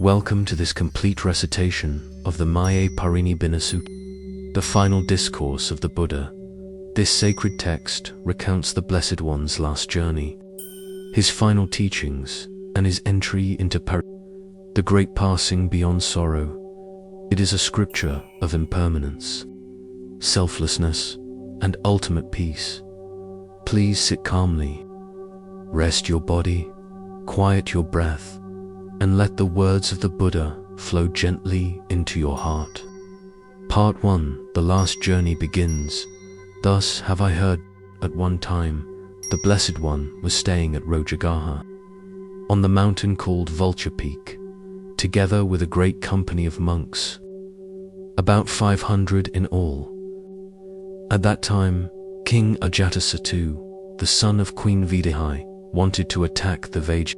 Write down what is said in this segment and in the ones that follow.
Welcome to this complete recitation of the Mahāparinibbāna Sutta, the final discourse of the Buddha. This sacred text recounts the Blessed One's last journey, his final teachings, and his entry into the great passing beyond sorrow. It is a scripture of impermanence, selflessness, and ultimate peace. Please sit calmly, rest your body, quiet your breath, and let the words of the Buddha flow gently into your heart. Part 1. The last journey begins. Thus have I heard, at one time, the Blessed One was staying at Rojagaha, on the mountain called Vulture Peak, together with a great company of monks, about 500 in all. At that time, King Ajatasattu, the son of Queen Videhai, wanted to attack the Vajra.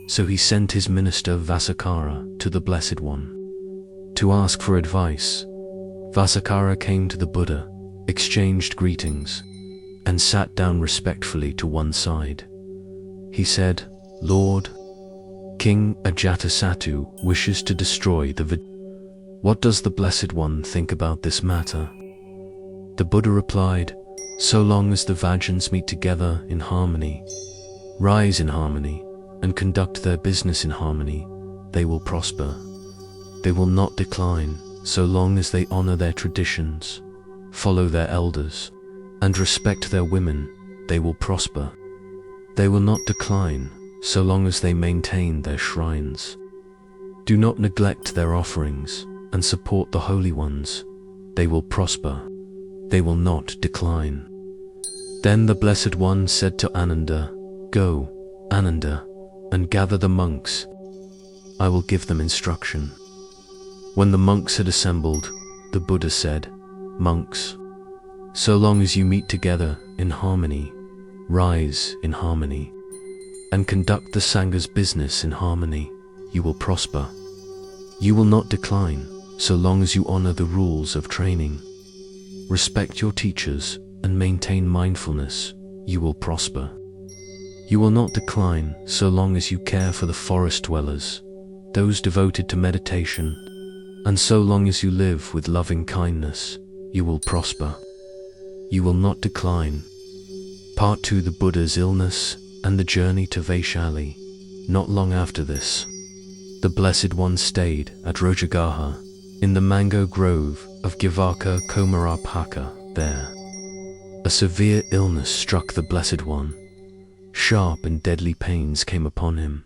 So he sent his minister Vasakara to the Blessed One to ask for advice. Vasakara came to the Buddha, exchanged greetings, and sat down respectfully to one side. He said, "Lord, King Ajatasattu wishes to destroy the Vajra. What does the Blessed One think about this matter?" The Buddha replied, "So long as the Vajrayans meet together in harmony, rise in harmony, and conduct their business in harmony, they will prosper. They will not decline so long as they honor their traditions, follow their elders, and respect their women. They will prosper. They will not decline so long as they maintain their shrines. Do not neglect their offerings and support the holy ones. They will prosper. They will not decline." Then the Blessed One said to Ananda, "Go, Ananda, and gather the monks. I will give them instruction." When the monks had assembled, the Buddha said, "Monks, so long as you meet together in harmony, rise in harmony, and conduct the Sangha's business in harmony, you will prosper. You will not decline so long as you honor the rules of training. Respect your teachers and maintain mindfulness, you will prosper. You will not decline so long as you care for the forest dwellers, those devoted to meditation, and so long as you live with loving kindness, you will prosper. You will not decline." Part 2. The Buddha's illness and the journey to Vaishali. Not long after this, the Blessed One stayed at Rojagaha, in the mango grove of Givaka Komarapaka. There, a severe illness struck the Blessed One. Sharp and deadly pains came upon him.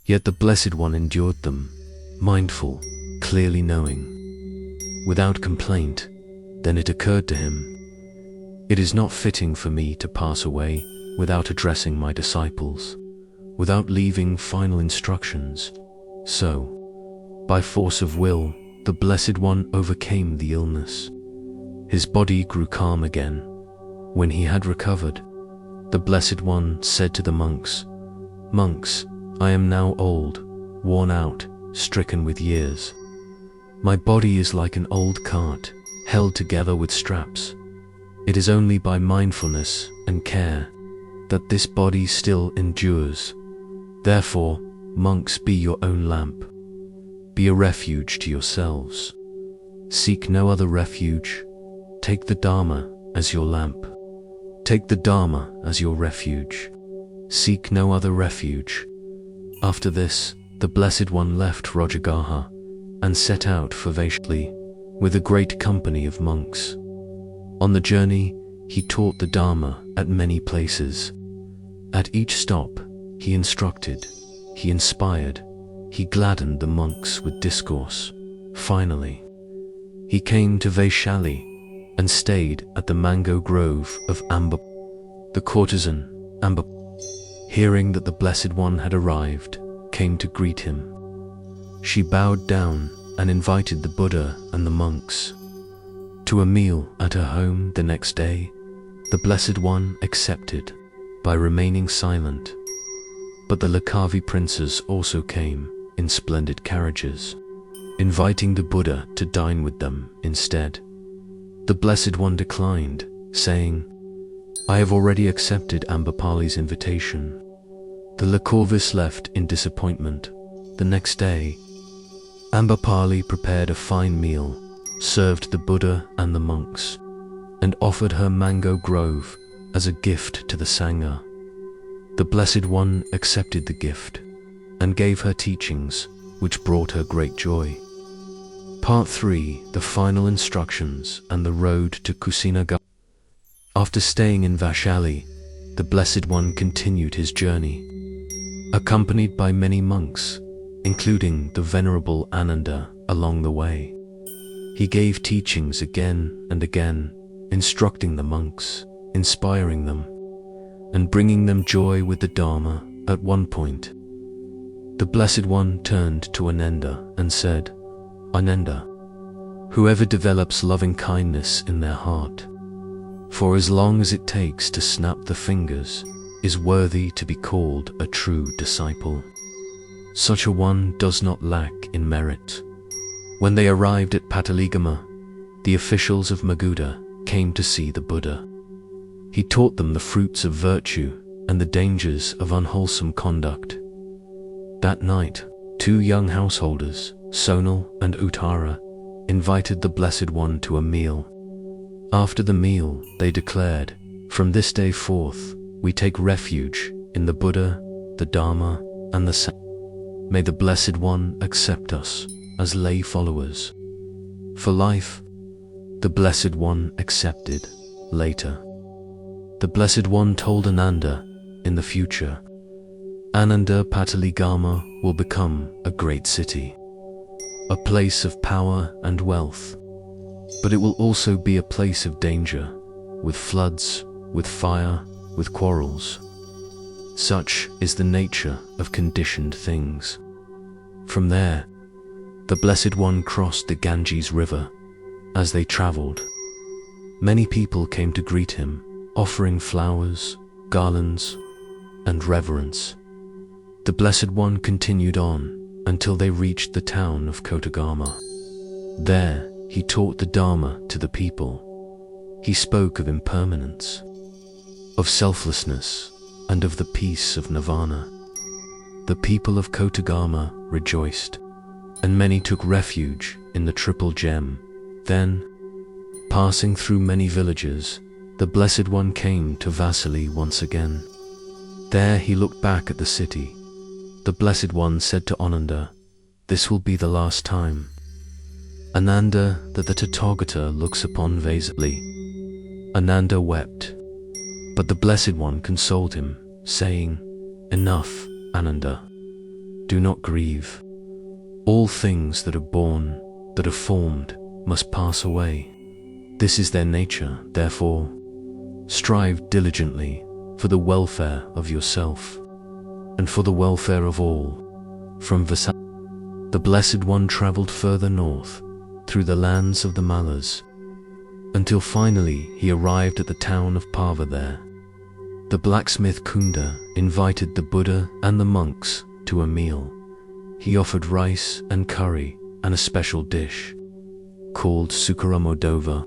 Yet the Blessed One endured them, mindful, clearly knowing, without complaint. Then it occurred to him, "It is not fitting for me to pass away without addressing my disciples, without leaving final instructions." So, by force of will, the Blessed One overcame the illness. His body grew calm again. When he had recovered, the Blessed One said to the monks, "Monks, I am now old, worn out, stricken with years. My body is like an old cart, held together with straps. It is only by mindfulness and care that this body still endures. Therefore, monks, be your own lamp. Be a refuge to yourselves. Seek no other refuge. Take the Dharma as your lamp. Take the Dharma as your refuge. Seek no other refuge." After this, the Blessed One left Rojagaha and set out for Vaishali with a great company of monks. On the journey, he taught the Dharma at many places. At each stop, he instructed, he inspired, he gladdened the monks with discourse. Finally, he came to Vaishali and stayed at the mango grove of Amba. The courtesan, Amba, hearing that the Blessed One had arrived, came to greet him. She bowed down and invited the Buddha and the monks to a meal at her home the next day. The Blessed One accepted by remaining silent. But the Lakavi princes also came in splendid carriages, inviting the Buddha to dine with them instead. The Blessed One declined, saying, "I have already accepted Ambapali's invitation. The Licorvis left in disappointment. The next day, Ambapali prepared a fine meal, served the Buddha and the monks, and offered her mango grove as a gift to the Sangha. The Blessed One accepted the gift and gave her teachings, which brought her great joy. Part 3, the final instructions and the road to Kusinagara. After staying in Vaishali, the Blessed One continued his journey, accompanied by many monks, including the Venerable Ananda, along the way. He gave teachings again and again, instructing the monks, inspiring them, and bringing them joy with the Dharma. At one point, the Blessed One turned to Ananda and said, "Ananda, whoever develops loving kindness in their heart, for as long as it takes to snap the fingers, is worthy to be called a true disciple. Such a one does not lack in merit." When they arrived at Pataligama, the officials of Maguda came to see the Buddha. He taught them the fruits of virtue and the dangers of unwholesome conduct. That night, 2 young householders, Sonal and Uttara, invited the Blessed One to a meal. After the meal, they declared, "From this day forth, we take refuge in the Buddha, the Dharma, and the Sangha. May the Blessed One accept us as lay followers for life." The Blessed One accepted. Later, the Blessed One told Ananda, in the future, Ananda Pataligama will become a great city, a place of power and wealth, but it will also be a place of danger, with floods, with fire, with quarrels. Such is the nature of conditioned things. From there, the Blessed One crossed the Ganges River. As they traveled, many people came to greet him, offering flowers, garlands, and reverence. The Blessed One continued on until they reached the town of Kotagama. There, he taught the Dharma to the people. He spoke of impermanence, of selflessness, and of the peace of nirvana. The people of Kotagama rejoiced, and many took refuge in the Triple Gem. Then, passing through many villages, the Blessed One came to Vaishali once again. There he looked back at the city. The Blessed One said to Ananda, "This will be the last time, Ananda, that the Tathagata looks upon Vaishali." Ananda wept, but the Blessed One consoled him, saying, "Enough, Ananda. Do not grieve. All things that are born, that are formed, must pass away. This is their nature, therefore, strive diligently for the welfare of yourself and for the welfare of all." From Vaishali, the Blessed One traveled further north through the lands of the Mallas, until finally he arrived at the town of Pava. There, the blacksmith Kunda invited the Buddha and the monks to a meal. He offered rice and curry and a special dish called Sukaramodova.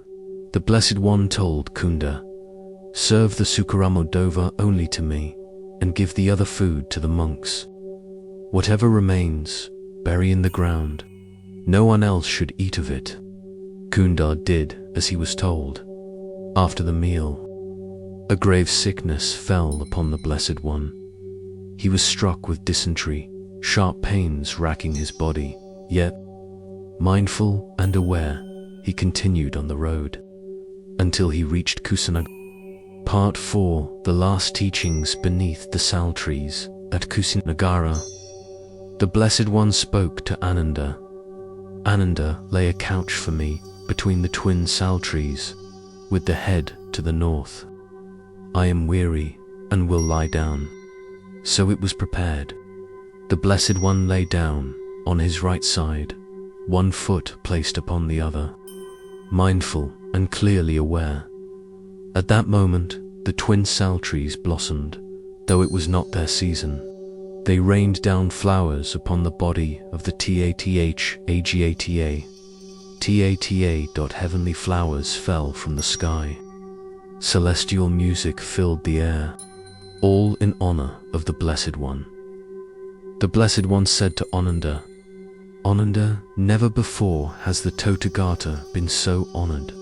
The Blessed One told Kunda, "Serve the Sukaramodova only to me, and give the other food to the monks. Whatever remains, bury in the ground. No one else should eat of it." Kunda did as he was told. After the meal, a grave sickness fell upon the Blessed One. He was struck with dysentery, sharp pains racking his body, yet, mindful and aware, he continued on the road until he reached Kusinagara. Part 4, the last teachings beneath the sal trees at Kusinagara. The Blessed One spoke to Ananda. "Ananda, lay a couch for me between the twin sal trees, with the head to the north. I am weary and will lie down." So it was prepared. The Blessed One lay down on his right side, one foot placed upon the other, mindful and clearly aware. At that moment, the twin sal trees blossomed, though it was not their season. They rained down flowers upon the body of the Tathagata. Heavenly flowers fell from the sky. Celestial music filled the air. all in honor of the Blessed One. The Blessed One said to Ananda, Ananda, never before has the Tathagata been so honored.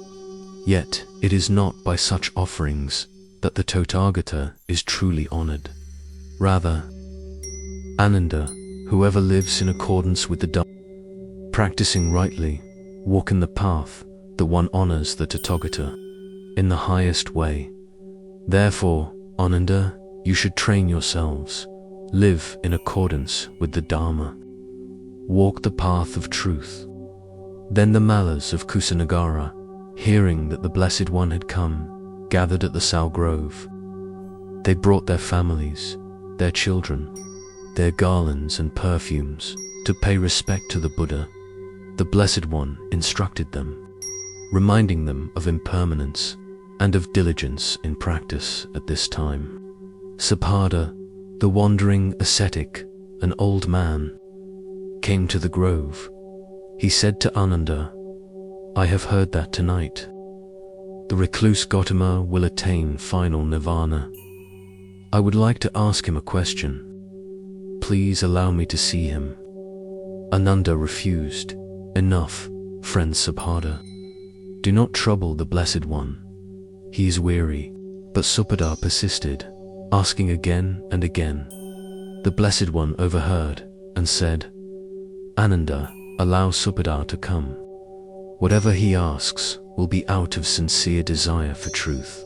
Yet it is not by such offerings that the Tathagata is truly honored. Rather, Ananda, whoever lives in accordance with the Dharma, practicing rightly, walk in the path, the one honors the Tathagata in the highest way. Therefore, Ananda, you should train yourselves, live in accordance with the Dharma, walk the path of truth. Then the Mallas of Kusinagara, hearing that the Blessed One had come, gathered at the Sal Grove. They brought their families, their children, their garlands and perfumes to pay respect to the Buddha. The Blessed One instructed them, reminding them of impermanence and of diligence in practice at this time. Sabhada, the wandering ascetic, an old man, came to the grove. He said to Ananda, I have heard that tonight the recluse Gautama will attain final nirvana. I would like to ask him a question. Please allow me to see him. Ananda refused. Enough, friend Sabhada. Do not trouble the Blessed One. He is weary. But Sabhada persisted, asking again and again. The Blessed One overheard and said, Ananda, allow Sabhada to come. Whatever he asks will be out of sincere desire for truth.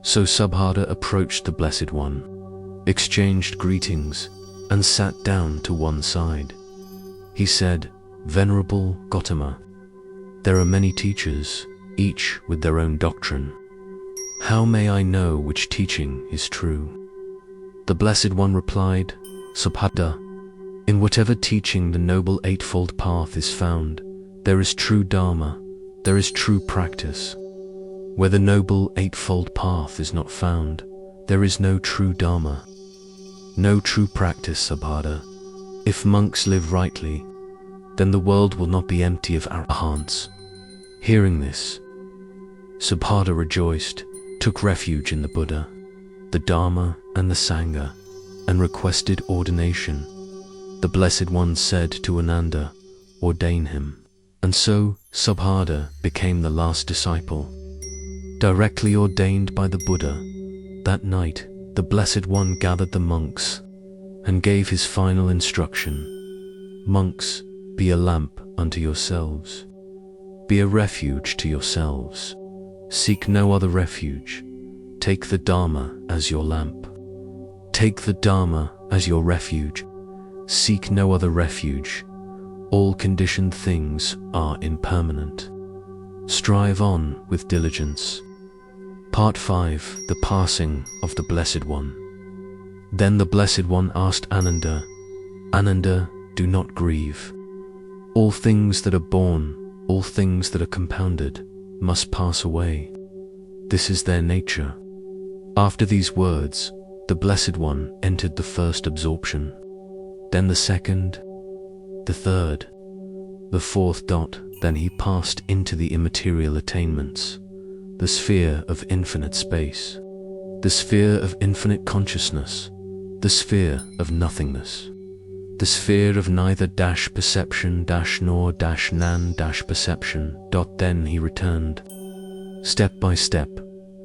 So Sabhada approached the Blessed One, exchanged greetings, and sat down to one side. He said, Venerable Gautama, there are many teachers, each with their own doctrine. How may I know which teaching is true? The Blessed One replied, Sabhada, in whatever teaching the Noble Eightfold Path is found, there is true Dharma, there is true practice. Where the Noble Eightfold Path is not found, there is no true Dharma, no true practice, Sabhada. If monks live rightly, then the world will not be empty of arahants. Hearing this, Sabhada rejoiced, took refuge in the Buddha, the Dharma and the Sangha, and requested ordination. The Blessed One said to Ananda, ordain him. And so Sabhada became the last disciple, directly ordained by the Buddha. That night, the Blessed One gathered the monks and gave his final instruction. Monks, be a lamp unto yourselves. Be a refuge to yourselves. Seek no other refuge. Take the Dharma as your lamp. Take the Dharma as your refuge. Seek no other refuge. All conditioned things are impermanent. Strive on with diligence. Part 5. The Passing of the Blessed One. Then the Blessed One asked Ananda, Ananda, do not grieve. All things that are born, all things that are compounded, must pass away. This is their nature. After these words, the Blessed One entered the first absorption, then the second, the third, the fourth dot. Then he passed into the immaterial attainments, the sphere of infinite space, the sphere of infinite consciousness, the sphere of nothingness, the sphere of neither perception nor non-perception. Then he returned, step by step,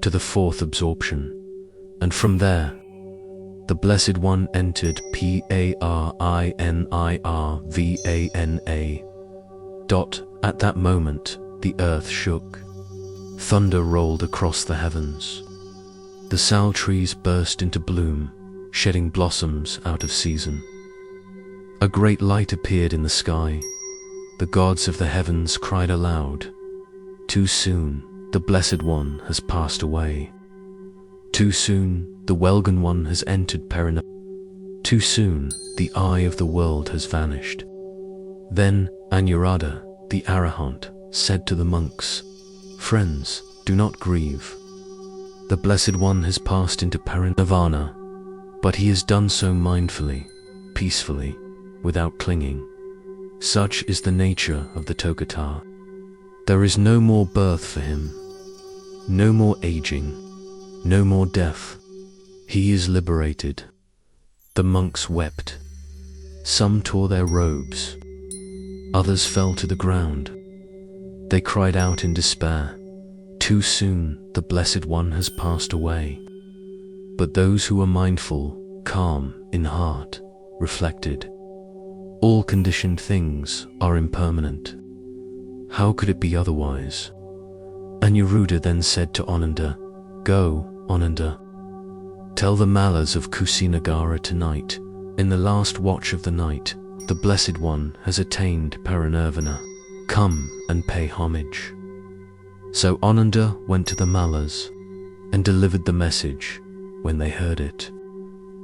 to the fourth absorption, and from there, the Blessed One entered Parinirvana. At that moment, the earth shook. Thunder rolled across the heavens. The sal trees burst into bloom, shedding blossoms out of season. A great light appeared in the sky. The gods of the heavens cried aloud, too soon, the Blessed One has passed away. Too soon, the Welghan One has entered parinirvana. Too soon, the eye of the world has vanished. Then Anuruddha, the Arahant, said to the monks, friends, do not grieve. The Blessed One has passed into parinirvana, but he has done so mindfully, peacefully, without clinging. Such is the nature of the Tathagata. There is no more birth for him, no more aging, no more death. He is liberated. The monks wept. Some tore their robes. Others fell to the ground. They cried out in despair, "Too soon, the Blessed One has passed away." But those who were mindful, calm in heart, reflected, "All conditioned things are impermanent. How could it be otherwise?" Anuruddha then said to Ananda, "Go, Ananda. Tell the Mallas of Kusinagara tonight, in the last watch of the night, the Blessed One has attained parinirvana. Come and pay homage." So Ananda went to the Mallas and delivered the message. When they heard it,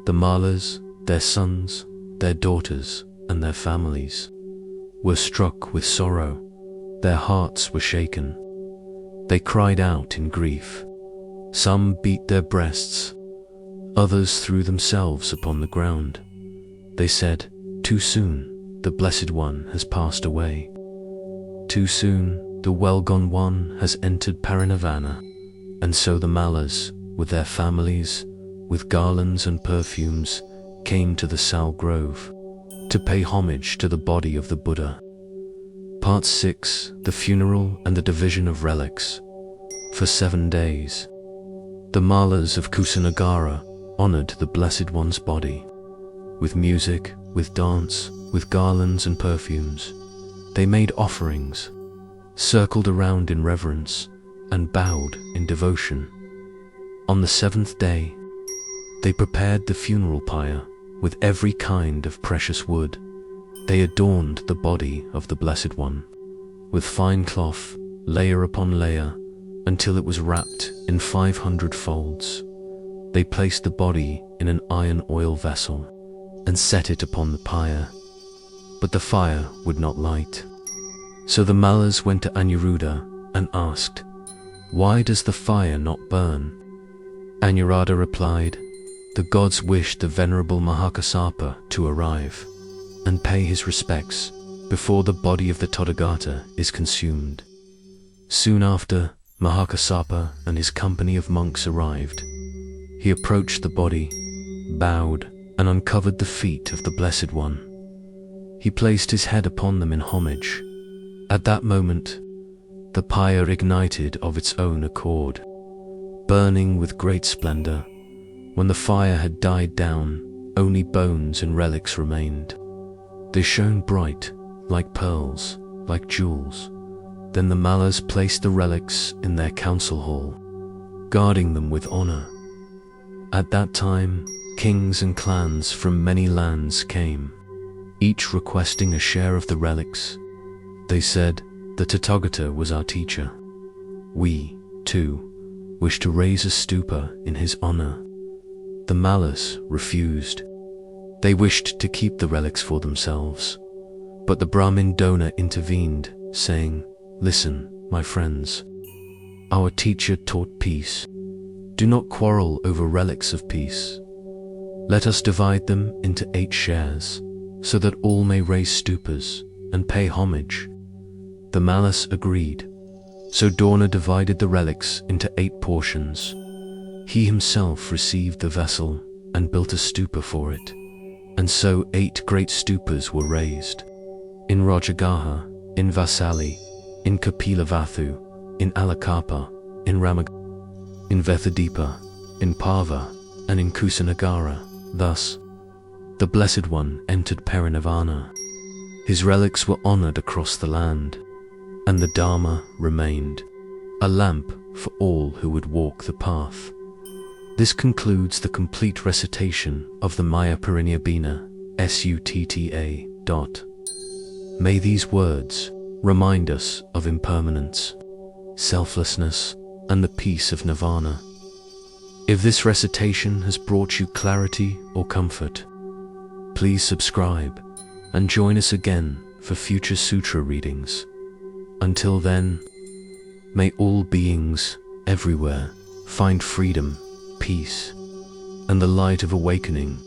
the Mallas, their sons, their daughters, and their families were struck with sorrow. Their hearts were shaken. They cried out in grief. Some beat their breasts. Others threw themselves upon the ground. They said, "Too soon, the Blessed One has passed away. Too soon, the well-gone one has entered parinirvana." And so the Mallas, with their families, with garlands and perfumes, came to the Sal Grove to pay homage to the body of the Buddha. Part 6. The Funeral and the Division of Relics. For 7 days, the Mallas of Kusinagara honored the Blessed One's body. With music, with dance, with garlands and perfumes, they made offerings, circled around in reverence, and bowed in devotion. On the 7th day, they prepared the funeral pyre with every kind of precious wood. They adorned the body of the Blessed One with fine cloth, layer upon layer, until it was wrapped in 500 folds. They placed the body in an iron oil vessel and set it upon the pyre, but the fire would not light. So the Mallas went to Anuruddha and asked, "Why does the fire not burn?" Anuruddha replied, "The gods wished the venerable Mahākassapa to arrive and pay his respects before the body of the Tathagata is consumed." Soon after, Mahākassapa and his company of monks arrived. He approached the body, bowed, and uncovered the feet of the Blessed One. He placed his head upon them in homage. At that moment, the pyre ignited of its own accord, burning with great splendor. When the fire had died down, only bones and relics remained. They shone bright, like pearls, like jewels. Then the Mallas placed the relics in their council hall, guarding them with honor. At that time, kings and clans from many lands came, each requesting a share of the relics. They said, "The Tathagata was our teacher. We, too, wish to raise a stupa in his honor." The Mallas refused. They wished to keep the relics for themselves. But the Brahmin donor intervened, saying, "Listen, my friends. Our teacher taught peace. Do not quarrel over relics of peace. Let us divide them into 8 shares, so that all may raise stupas and pay homage." The Mallas agreed. So Dorna divided the relics into 8 portions. He himself received the vessel and built a stupa for it. And so 8 great stupas were raised. In Rajagaha, in Vasali, in Kapilavathu, in Alakapa, in Ramag, in Vethadipa, in Pava, and in Kusinagara. Thus, the Blessed One entered parinirvana. His relics were honored across the land, and the Dharma remained, a lamp for all who would walk the path. This concludes the complete recitation of the Mahāparinibbāna Sutta. May these words remind us of impermanence, selflessness, and the peace of nirvana. If this recitation has brought you clarity or comfort, please subscribe and join us again for future sutra readings. Until then, may all beings everywhere find freedom, peace, and the light of awakening